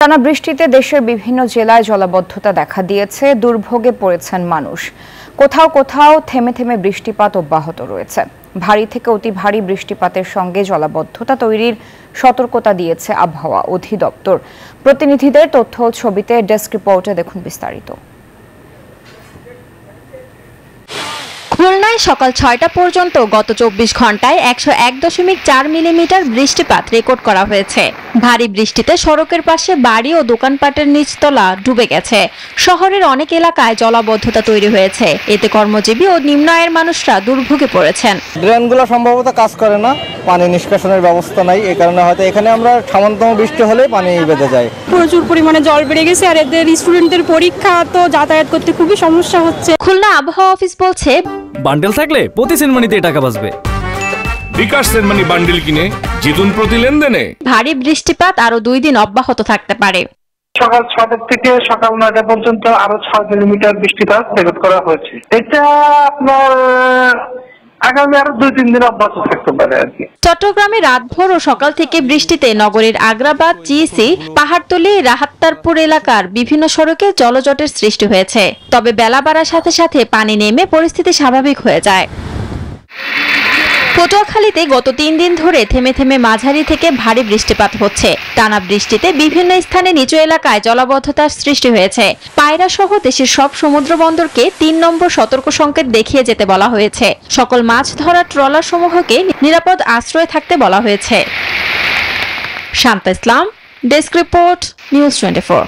টানা বৃষ্টিতে দেশের বিভিন্ন জেলায় জলাবদ্ধতা দেখা দিয়েছে, দুর্ভোগে পড়েছেন মানুষ। কোথাও কোথাও থেমে থেমে বৃষ্টিপাত অব্যাহত রয়েছে। ভারী থেকে অতি ভারী বৃষ্টিপাতের সঙ্গে জলাবদ্ধতা তৈরির সতর্কতা দিয়েছে আবহাওয়া অধিদপ্তর। প্রতিনিধিদের তথ্য ও ছবিতে ডেস্ক রিপোর্টে দেখুন বিস্তারিত। খুলনায় সকাল ৬টা পর্যন্ত গত ২৪ ঘন্টায় ১০১.৪ মিলিমিটার বৃষ্টিপাত রেকর্ড করা হয়েছে। ভারী বৃষ্টিতে সড়কের পাশে বাড়ি ও দোকানপাটের নিচতলা ডুবে গেছে। শহরের অনেক এলাকায় জলাবদ্ধতা তৈরি হয়েছে। এতে কর্মজীবী ও নিম্ন আয়ের মানুষরা দুর্ভোগে পড়েছেন। ড্রেনগুলো সম্ভবত কাজ করে না, পানি নিষ্কাশনের ব্যবস্থা নাই, এই কারণে হয়তো এখানে আমরা সামান্যতম বৃষ্টি হলে পানি বেঁধে যায়। প্রচুর পরিমাণে জল বেড়ে গেছে, আর এদের স্টুডেন্টদের পরীক্ষা তো যাতায়াত করতে খুবই সমস্যা হচ্ছে। খুলনা আবহাওয়া অফিস বলছে, বান্ডেল থাকলে প্রতি সেনমানিতে টাকা বাঁচবে। বিকাশ সেনমানি বান্ডেল কিনে জিতুন প্রতি লেনদেনে। ভারী বৃষ্টিপাত আরো 2 দিন অব্যাহত থাকতে পারে। সকাল 6টা থেকে সকাল 9টা পর্যন্ত আরো 6 মিলিমিটার বৃষ্টিপাত রেকর্ড করা হয়েছে। এটা আপনার আগামী আরো 2-3 দিন অব্যাহত থাকতে পারে আর কি। চট্টগ্রামে রাতভর ও সকাল থেকে বৃষ্টিতে নগরীর আগ্রাবাদ, জিসি, পাহাড়তলী, রাহাত্তারপুর এলাকার বিভিন্ন সড়কে জলজটের সৃষ্টি হয়েছে। তবে বেলা বাড়ার সাথে সাথে পানি নেমে পরিস্থিতি স্বাভাবিক হয়ে যায়। পটুয়াখালীতে গত 3 দিন ধরে থেমে থেমে মাঝারি থেকে ভারী বৃষ্টিপাত হচ্ছে। টানা বৃষ্টিতে বিভিন্ন স্থানে নিচু এলাকায় জলাবদ্ধতার সৃষ্টি হয়েছে। পায়রা সহ দেশের সব সমুদ্র বন্দরকে 3 নম্বর সতর্ক সংকেত দেখিয়ে যেতে বলা হয়েছে। সকল মাছ ধরা ট্রলার সমূহকে নিরাপদ আশ্রয়ে থাকতে বলা হয়েছে। শান্তা ইসলাম, ডেস্ক রিপোর্ট, নিউজ 24।